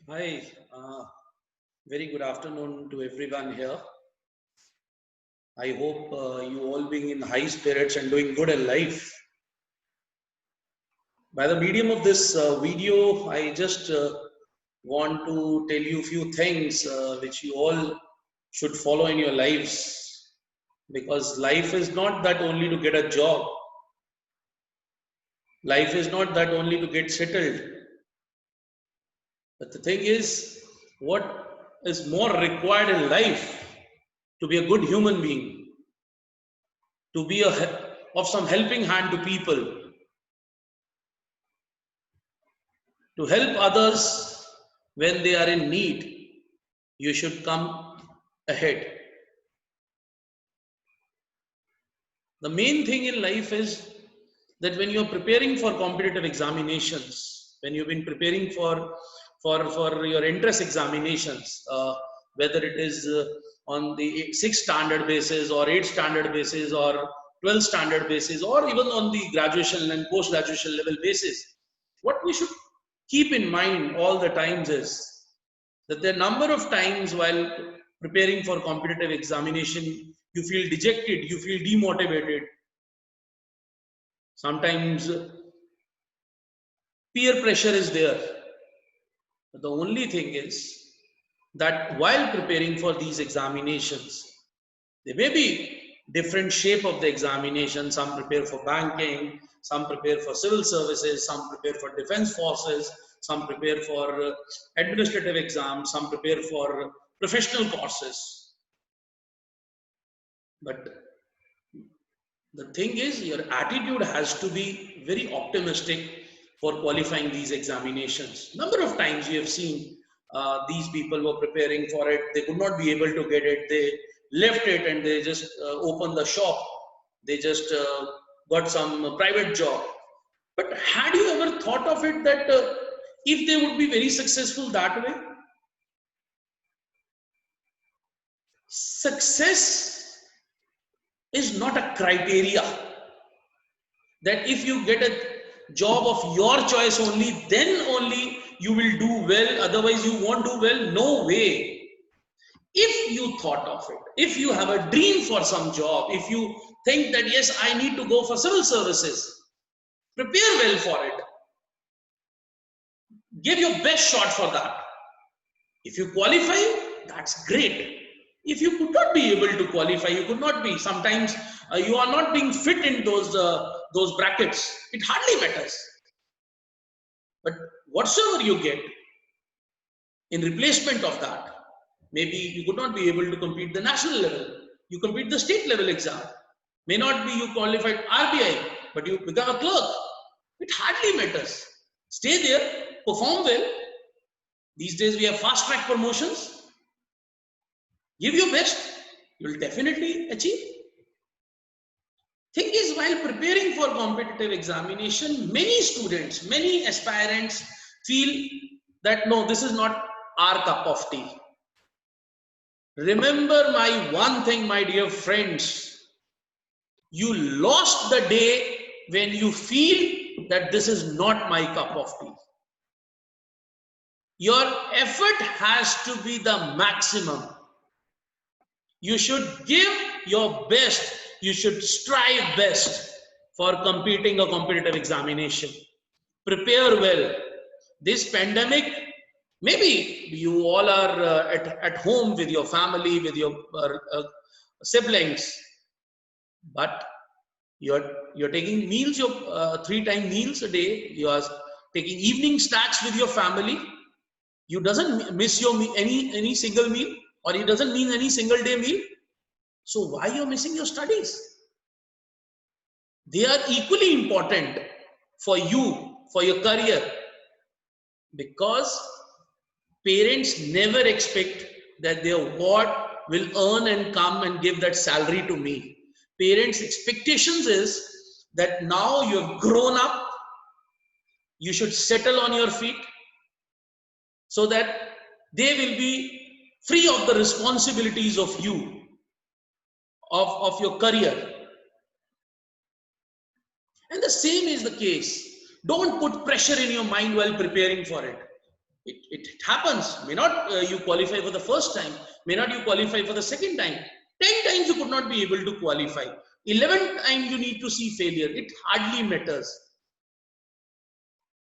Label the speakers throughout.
Speaker 1: Hi, very good afternoon to everyone here. I hope you all being in high spirits and doing good in life. By the medium of this video, I just want to tell you a few things which you all should follow in your lives. Because life is not that only to get a job. Life is not that only to get settled. But the thing is, what is more required in life to be a good human being, to be of some helping hand to people, to help others when they are in need, you should come ahead. The main thing in life is that when you're preparing for competitive examinations, when you've been preparing for your entrance examinations, whether it is on the 6th standard basis or 8th standard basis or 12th standard basis or even on the graduation and post-graduation level basis, what we should keep in mind all the times is that there are number of times while preparing for competitive examination, you feel dejected, you feel demotivated. Sometimes peer pressure is there. But the only thing is that while preparing for these examinations, there may be different shape of the examination. Some prepare for banking, some prepare for civil services, some prepare for defense forces, some prepare for administrative exams, some prepare for professional courses. But the thing is, your attitude has to be very optimistic for qualifying these examinations. Number of times you have seen these people were preparing for it, they could not be able to get it, they left it and they just opened the shop, they just got some private job. But had you ever thought of it that if they would be very successful that way? Success is not a criteria that if you get a job of your choice only, then only you will do well, otherwise you won't do well. No way. If you thought of it, if you have a dream for some job, if you think that yes, I need to go for civil services, prepare well for it, give your best shot for that. If you qualify, that's great. If you could not be able to qualify, you could not be, sometimes you are not being fit in those brackets, it hardly matters. But whatsoever you get in replacement of that, maybe you could not be able to complete the national level, you complete the state level exam, may not be you qualified RBI, but you become a clerk. It hardly matters. Stay there, perform well. These days we have fast track promotions. Give your best, you will definitely achieve. Thing is, while preparing for competitive examination, many students, many aspirants feel that no, this is not our cup of tea. Remember my one thing, my dear friends, you lost the day when you feel that this is not my cup of tea. Your effort has to be the maximum. You should give your best. You should strive best for competing a competitive examination. Prepare well. This pandemic, maybe you all are at home with your family, with your siblings, but you're taking meals, your 3 time meals a day. You are taking evening snacks with your family. You doesn't miss your any single meal, or it doesn't mean any single day meal. So why you're missing your studies? They are equally important for you, for your career, because parents never expect that their ward will earn and come and give that salary to me. Parents' expectations is that now you've grown up, you should settle on your feet so that they will be free of the responsibilities of you, of your career. And the same is the case. Don't put pressure in your mind while preparing for it. It happens. May not you qualify for the first time, may not you qualify for the second time. 10 times you could not be able to qualify. 11th time you need to see failure. It hardly matters.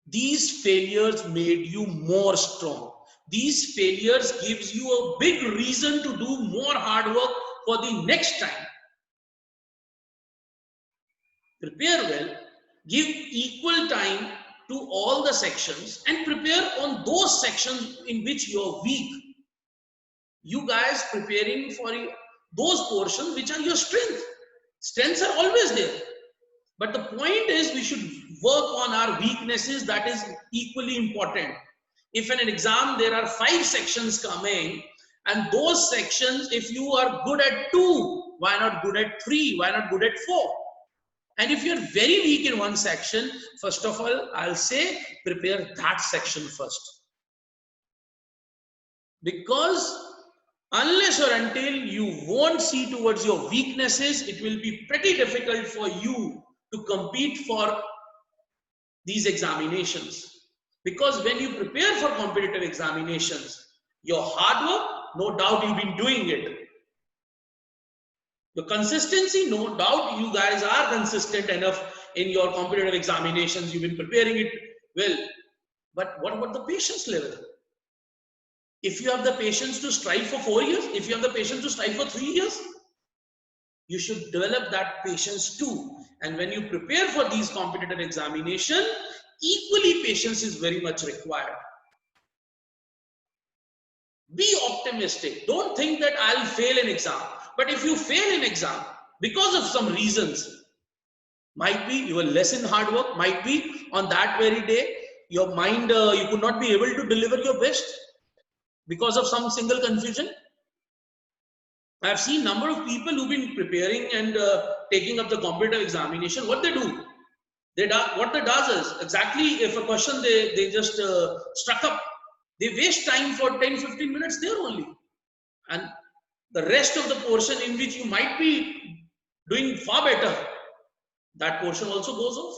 Speaker 1: These failures made you more strong. These failures gives you a big reason to do more hard work for the next time. Prepare well, give equal time to all the sections, and prepare on those sections in which you're weak. You guys preparing for those portions which are your strength. Strengths are always there. But the point is, we should work on our weaknesses. That is equally important. If in an exam there are 5 sections coming, and those sections, if you are good at 2, why not good at 3? Why not good at 4? And if you're very weak in one section, first of all, I'll say prepare that section first. Because unless or until you won't see towards your weaknesses, it will be pretty difficult for you to compete for these examinations. Because when you prepare for competitive examinations, your hard work, no doubt you've been doing it. The consistency, no doubt you guys are consistent enough in your competitive examinations. You've been preparing it well. But what about the patience level? If you have the patience to strive for 4 years, if you have the patience to strive for 3 years, you should develop that patience too. And when you prepare for these competitive examinations, equally patience is very much required. Be optimistic. Don't think that I'll fail an exam. But if you fail an exam because of some reasons, might be you were less in hard work, might be on that very day, your mind, you could not be able to deliver your best because of some single confusion. I've seen number of people who've been preparing and taking up the competitive examination. What they do, what they does is, exactly if a question they just struck up, they waste time for 10-15 minutes there only. And the rest of the portion in which you might be doing far better, that portion also goes off.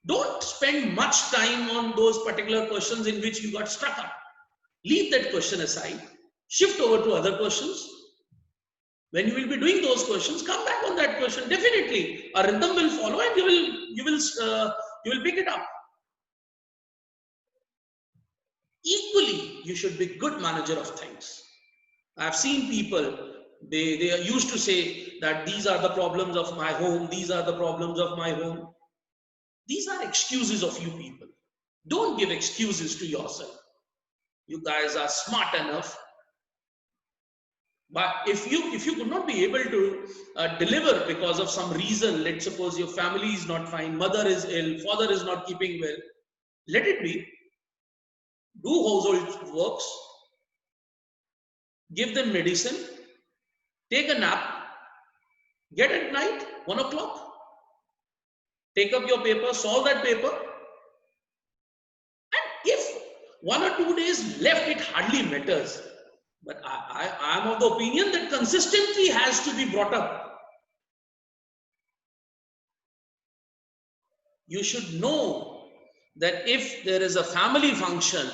Speaker 1: Don't spend much time on those particular questions in which you got struck up. Leave that question aside. Shift over to other questions. When you will be doing those questions, come back on that question. Definitely, a rhythm will follow, and you will pick it up. Equally, you should be good manager of things. I've seen people, they are used to say that these are the problems of my home, these are the problems of my home. These are excuses of you people. Don't give excuses to yourself. You guys are smart enough. But if you could not be able to deliver because of some reason, let's suppose your family is not fine, mother is ill, father is not keeping well, let it be. Do household works, give them medicine, take a nap, get at night, 1 o'clock, take up your paper, solve that paper. And if 1 or 2 days left, it hardly matters. But I am of the opinion that consistency has to be brought up. You should know that if there is a family function,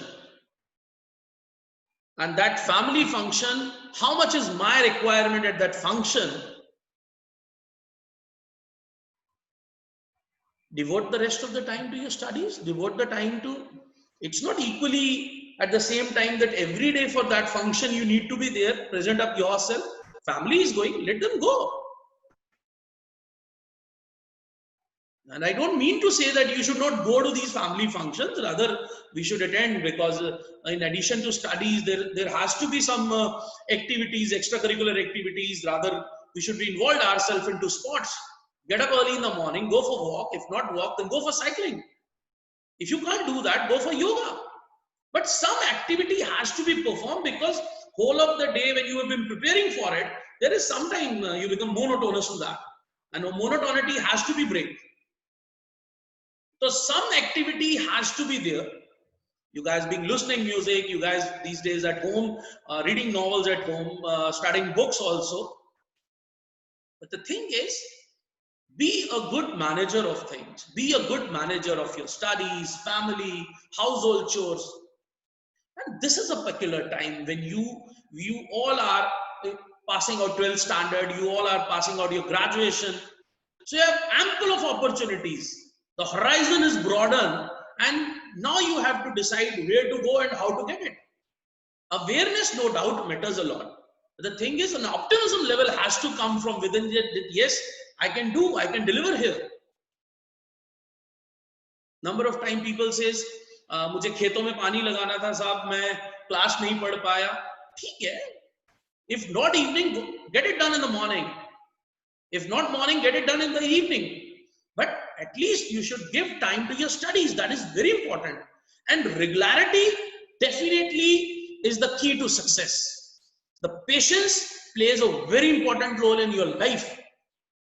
Speaker 1: and that family function, how much is my requirement at that function? Devote the rest of the time to your studies. Devote the time to, it's not equally at the same time that every day for that function you need to be there, present up yourself. Family is going, let them go. And I don't mean to say that you should not go to these family functions, rather we should attend, because in addition to studies, there has to be some activities, extracurricular activities. Rather, we should be involved ourselves into sports. Get up early in the morning, go for walk. If not walk, then go for cycling. If you can't do that, go for yoga. But some activity has to be performed, because whole of the day when you have been preparing for it, there is some time you become monotonous to that. And monotonity has to be break. So some activity has to be there. You guys being listening music, you guys these days at home, reading novels at home, studying books also. But the thing is, be a good manager of things. Be a good manager of your studies, family, household chores. And this is a peculiar time when you all are passing out 12th standard, you all are passing out your graduation. So you have ample of opportunities. The horizon is broadened, and now you have to decide where to go and how to get it. Awareness, no doubt, matters a lot. The thing is, an optimism level has to come from within that yes, I can do, I can deliver here. Number of time people says, मुझे खेतों में पानी लगाना था साहब, मैं class नहीं पढ़ पाया. ठीक है. If not evening, get it done in the morning. If not morning, get it done in the evening. But at least you should give time to your studies. That is very important. And regularity definitely is the key to success. The patience plays a very important role in your life.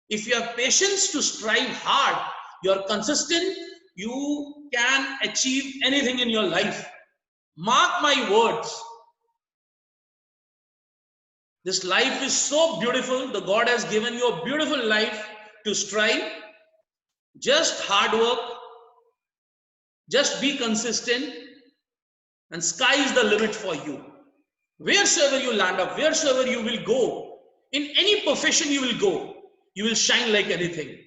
Speaker 1: If you have patience to strive hard, you are consistent, you can achieve anything in your life. Mark my words. This life is so beautiful. The God has given you a beautiful life to strive. Just hard work. Just be consistent. And sky is the limit for you. Wheresoever you land up, wheresoever you will go, in any profession you will go, you will shine like anything.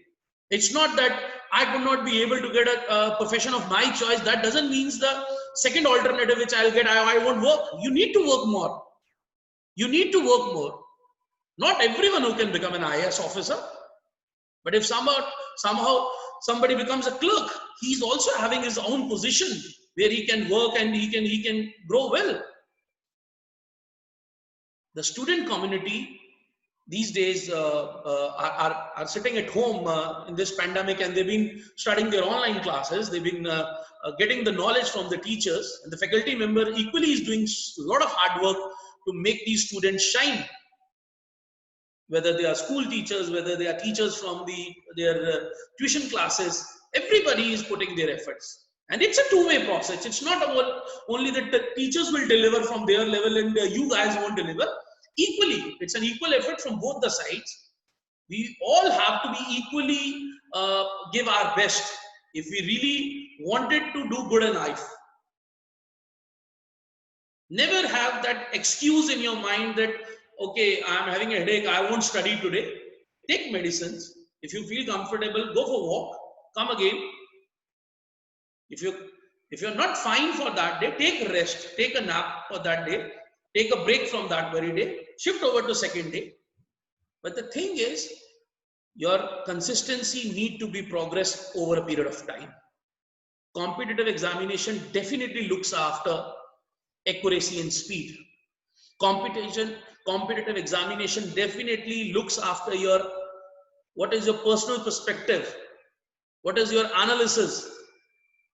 Speaker 1: It's not that I could not be able to get a profession of my choice. That doesn't mean the second alternative which I'll get, I won't work. You need to work more. You need to work more. Not everyone who can become an IAS officer. But if somehow somebody becomes a clerk, he's also having his own position where he can work and he can grow well. The student community these days are sitting at home in this pandemic, and they've been studying their online classes. They've been getting the knowledge from the teachers, and the faculty member equally is doing a lot of hard work to make these students shine. Whether they are school teachers, whether they are teachers from their tuition classes, everybody is putting their efforts. And it's a two-way process. It's not about only that the teachers will deliver from their level and you guys won't deliver. Equally, it's an equal effort from both the sides. We all have to be equally give our best if we really wanted to do good in life. Never have that excuse in your mind that, okay, I'm having a headache, I won't study today. Take medicines. If you feel comfortable, go for a walk, come again. If you're not fine for that day, take a rest, take a nap for that day, take a break from that very day, shift over to second day. But the thing is, your consistency need to be progressed over a period of time. Competitive examination definitely looks after accuracy and speed. Competitive examination definitely looks after what is your personal perspective, what is your analysis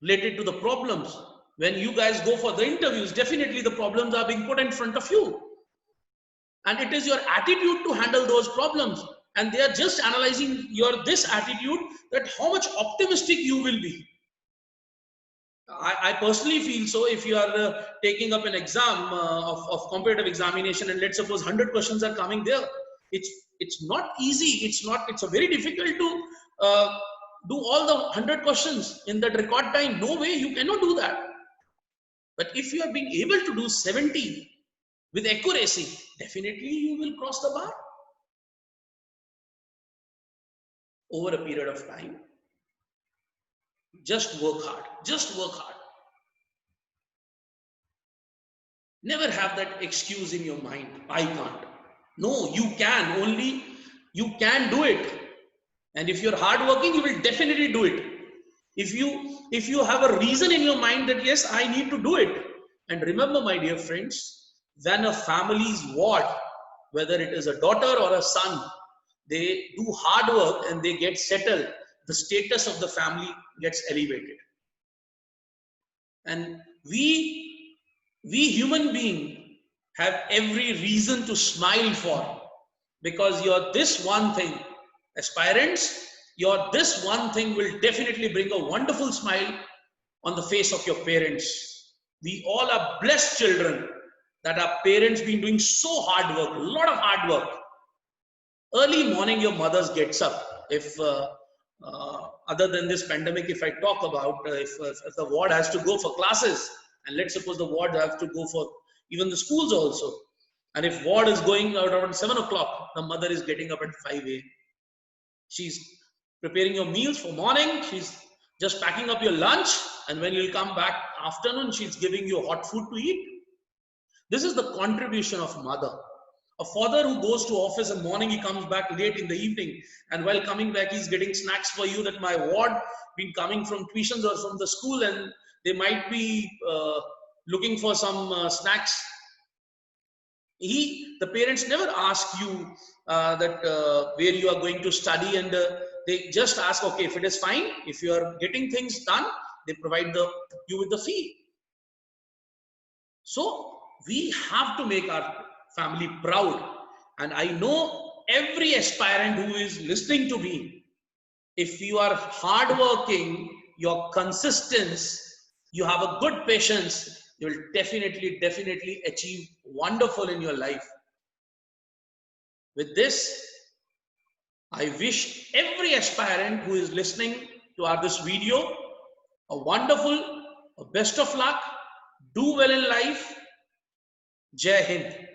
Speaker 1: related to the problems. When you guys go for the interviews, definitely the problems are being put in front of you. And it is your attitude to handle those problems. And they are just analyzing this attitude, that how much optimistic you will be. I personally feel so. If you are taking up an exam of competitive examination, and let's suppose 100 questions are coming there, it's not easy. It's a very difficult to do all the 100 questions in that record time. No way, you cannot do that. But if you are being able to do 70 with accuracy, definitely you will cross the bar over a period of time. Just work hard. Just work hard. Never have that excuse in your mind. I can't. No, you can. Only you can do it. And if you're hardworking, you will definitely do it. If you have a reason in your mind that yes, I need to do it. And remember, my dear friends, when a family's ward, whether it is a daughter or a son, they do hard work and they get settled, the status of the family gets elevated. And we human beings have every reason to smile for, because you're this one thing. Aspirants, your this one thing will definitely bring a wonderful smile on the face of your parents. We all are blessed children that our parents been doing so hard work, a lot of hard work. Early morning, your mothers gets up. If other than this pandemic, if I talk about if the ward has to go for classes, And let's suppose the ward have to go for even the schools also. And if ward is going out around 7 o'clock, the mother is getting up at 5 a.m. She's preparing your meals for morning. She's just packing up your lunch. And when you'll come back afternoon, she's giving you hot food to eat. This is the contribution of mother. A father who goes to office in the morning, he comes back late in the evening. And while coming back, he's getting snacks for you that my ward been coming from tuitions or from the school, and they might be looking for some snacks. The parents never ask you that where you are going to study, and they just ask, okay, if it is fine, if you are getting things done, they provide you with the fee. So we have to make our family proud. And I know every aspirant who is listening to me, if you are hardworking, you're consistent, you have a good patience, you will definitely achieve wonderful in your life. With this, I wish every aspirant who is listening to this video a wonderful, best of luck, do well in life. Jai Hind.